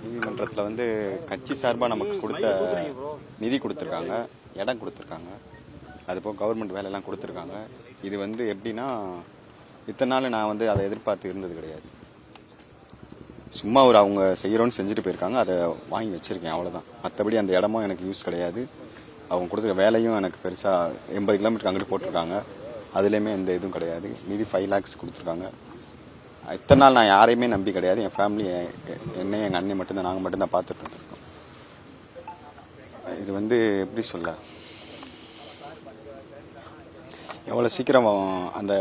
நீதிமன்றத்தில் வந்து கட்சி சார்பாக நமக்கு கொடுத்த நிதி கொடுத்துருக்காங்க, இடம் கொடுத்துருக்காங்க, அதுபோக கவர்மெண்ட் வேலையெல்லாம் கொடுத்துருக்காங்க. இது வந்து எப்படின்னா, இத்தனை நாள் நான் வந்து அதை எதிர்பார்த்து இருந்தது கிடையாது. சும்மா ஒரு அவங்க செய்கிறோன்னு செஞ்சுட்டு போயிருக்காங்க, அதை வாங்கி வச்சுருக்கேன், அவ்வளோதான். மற்றபடி அந்த இடமும் எனக்கு யூஸ் கிடையாது. அவங்க கொடுத்துருக்க வேலையும் எனக்கு பெருசாக 80 கிலோமீட்டருக்கு அங்கிட்டு போட்டிருக்காங்க, அதுலேயுமே எந்த இதுவும் கிடையாது. மீதி 5 lakhs கொடுத்துருக்காங்க. இத்தனை நாள் நான் யாரையுமே நம்பி கிடையாது. என் ஃபேமிலி, என்னையும் எங்கள் அண்ணன் மட்டும்தான், நாங்கள் மட்டும்தான் பார்த்துட்டு இருந்திருக்கோம். இது வந்து எப்படி சொல்ல, எவ்வளோ சீக்கிரம் அந்த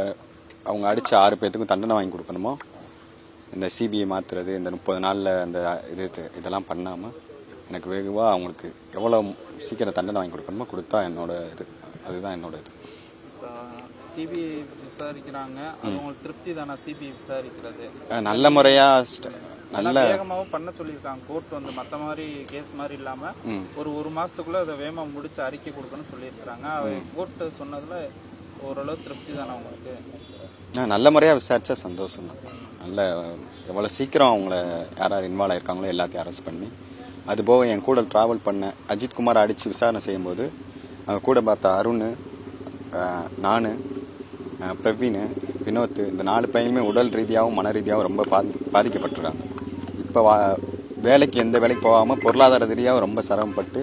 அவங்க அடித்த 6 பேர்த்துக்கும் தண்டனை வாங்கி கொடுக்கணுமோ, இந்த சிபிஐ மாற்றுறது, இந்த 30 நாளில் அந்த இதெல்லாம் பண்ணாமல் எனக்கு வெகுவாக அவங்களுக்கு எவ்வளோ சீக்கிரம் தண்டனை வாங்கி கொடுக்கணுமோ கொடுத்தா என்னோட இது, அதுதான் என்னோட இது. சிபிஐ விசாரிக்கிறாங்க, அது உங்களுக்கு திருப்தி தானே? சிபிஐ விசாரிக்கிறது நல்ல முறையா நல்ல வேகமாகவும் பண்ண சொல்லியிருக்காங்க. கோர்ட் வந்து மற்ற மாதிரி கேஸ் மாதிரி இல்லாம ஒரு மாசத்துக்குள்ள அதை வேகமா முடிச்சு அறிக்கை கொடுக்கணும்னு சொல்லியிருக்காங்க. கோர்ட் சொன்னதுல ஓரளவு திருப்தி தானே உங்களுக்கு? நல்ல முறையா விசாரிச்சா சந்தோஷம் தான். நல்ல எவ்வளவு சீக்கிரம் அவங்கள யார் இன்வால்வ் ஆயிருக்காங்களோ எல்லாத்தையும் அரெஸ்ட் பண்ணி, அது போக என் கூட டிராவல் பண்ண அஜித் குமார் அடிச்சு விசாரணை செய்யும் போது அவங்க கூட பார்த்த அருண், நான், பிரவீன், வினோத், இந்த 4 பையனுமே உடல் ரீதியாகவும் மன ரீதியாகவும் ரொம்ப பாதிக்கப்பட்டிருக்காங்க. இப்போ வேலைக்கு எந்த வேலைக்கு போகாமல் பொருளாதார ரீதியாகவும் ரொம்ப சிரமப்பட்டு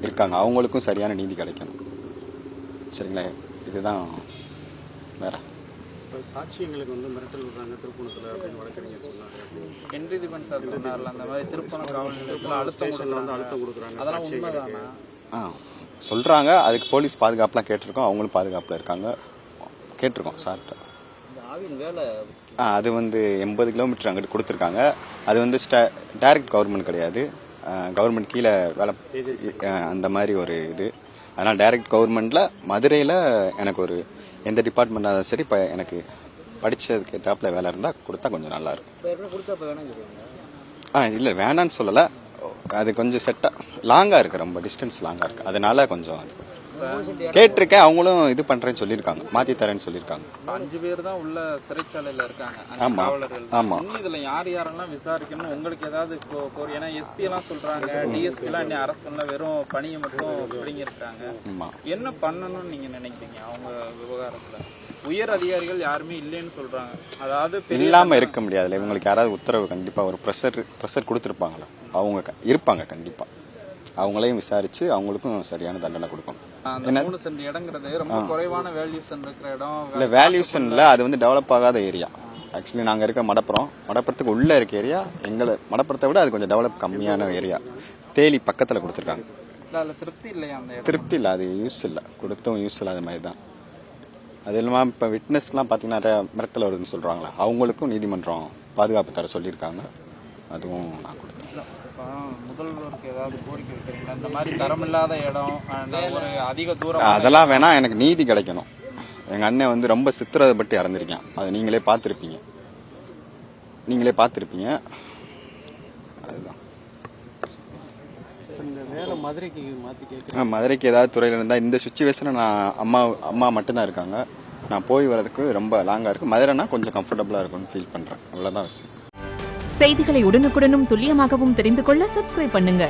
இருக்காங்க. அவங்களுக்கும் சரியான நீதி கிடைக்கணும். சரிங்களா? இதுதான். வேற சாட்சியங்களுக்கு வந்து மிரட்டல் விடுறாங்க திருப்பணத்தில் அப்படின்னு வழக்கறிஞர் சொன்னாங்க. ஹென்றி திபன் சார் சொன்னார்ல, அந்த மாதிரி திருப்பணம் காவல் நிலையத்தில் அழுத்தம் கொடுக்குறாங்க. அதெல்லாம் உண்மைதானா? சொல்றாங்க. அதுக்கு போலீஸ் பாதுகாப்புலாம் கேட்டிருக்கோம், அவங்களும் பாதுகாப்புல இருக்காங்க, கேட்டிருக்கோம் சார்கிட்ட. அது வந்து 80 கிலோமீட்டர் அங்கிட்டு கொடுத்துருக்காங்க. அது வந்து டைரக்ட் கவர்மெண்ட் கிடையாது, கவர்மெண்ட் கீழே வேலை அந்த மாதிரி ஒரு இது. அதனால் டைரக்ட் கவர்மெண்ட்ல மதுரையில் எனக்கு ஒரு எந்த டிபார்ட்மெண்ட் இருந்தாலும் சரி, இப்போ எனக்கு படித்ததுக்கு ஏற்றாப்புல வேலை இருந்தால் கொடுத்தா கொஞ்சம் நல்லா இருக்கும். இல்லை வேணான்னு சொல்லலை, அது கொஞ்சம் லாங்காக இருக்குது, ரொம்ப டிஸ்டன்ஸ் லாங்காக இருக்குது, அதனால கொஞ்சம் கேட்டிருக்கேன். அவங்களும் இது பண்ணுறேன்னு சொல்லியிருக்காங்க, மாற்றி தரேன்னு சொல்லியிருக்காங்க. 5 பேர் தான் உள்ள சிறைச்சாலையில் இருக்காங்க. ஆமாம் ஆமாம். இதில் யாரெல்லாம் விசாரிக்கணும் உங்களுக்கு ஏதாவது ஏன்னா எஸ்பி எல்லாம் சொல்கிறாங்க, டிஎஸ்பி எல்லாம் இன்னும் அரெஸ்ட் பண்ணல, வெறும் பணியை மட்டும் பிடிங்கிருக்காங்க. என்ன பண்ணணும்னு நீங்கள் நினைக்கிறீங்க அவங்க விவகாரத்தில்? உயர் அதிகாரிகள் யாருமே இல்லைன்னு சொல்றாங்க. அதாவது இல்லாம இருக்க முடியாதுல்ல, இவங்களுக்கு யாராவது உத்தரவு கண்டிப்பா ஒரு ப்ரெஷர் கொடுத்துருப்பாங்களா? அவங்க இருப்பாங்க கண்டிப்பா. அவங்களையும் விசாரிச்சு அவங்களுக்கும் சரியான தண்டனை கொடுக்கணும். அந்த 3 சென்ட் இடங்கிறது ரொம்ப குறைவான வேல்யூஷன் இருக்கிற இடம். இல்ல வேல்யூஷன் இல்ல, அது வந்து டெவலப் ஆகாத ஏரியா. ஆக்சுவலி நாங்க இருக்க மடப்புறத்துக்கு உள்ள இருக்க ஏரியா, எங்களை மடப்புறத்தை விட அது கொஞ்சம் டெவலப் கம்மியான ஏரியா. தேலி பக்கத்துல கொடுத்துருக்காங்க. திருப்தி இல்லையா? திருப்தி இல்ல, அது யூஸ் இல்ல, கொடுத்தும் யூஸ் இல்லாத மாதிரி தான். அது இல்லாமல் இப்போ விட்னஸ்லாம் பார்த்தீங்கன்னா நிறைய மிரட்டல் வருதுன்னு சொல்கிறாங்களா, அவங்களுக்கும் நீதிமன்றம் பாதுகாப்பு தர சொல்லியிருக்காங்க, அதுவும் நான் கொடுத்தேன். முதல்வருக்கு ஏதாவது கோரிக்கை வைக்கிறீங்களா? இந்த மாதிரி தரமில்லாத இடம், ஒரு அதிக தூரம், அதெல்லாம் வேணா, எனக்கு நீதி கிடைக்கணும். எங்கள் அண்ணன் வந்து ரொம்ப சித்திரப்பட்டு இறந்துருக்கேன், அதை நீங்களே பார்த்துருப்பீங்க. அதுதான். மதுரைக்கு ஏதாவது துறையில் இருந்தால், இந்த சுச்சுவேஷனில் நான் அம்மா மட்டும்தான் இருக்காங்க, நான் போய் வரதுக்கு ரொம்ப லாங்காக இருக்கு. மதுரைனா கொஞ்சம் கம்ஃபர்டபுளாக இருக்கும்னு ஃபீல் பண்ணுறேன், அவ்வளோதான் விஷயம். செய்திகளை உடனுக்குடனும் துல்லியமாகவும் தெரிந்து கொள்ள சப்ஸ்கிரைப் பண்ணுங்க.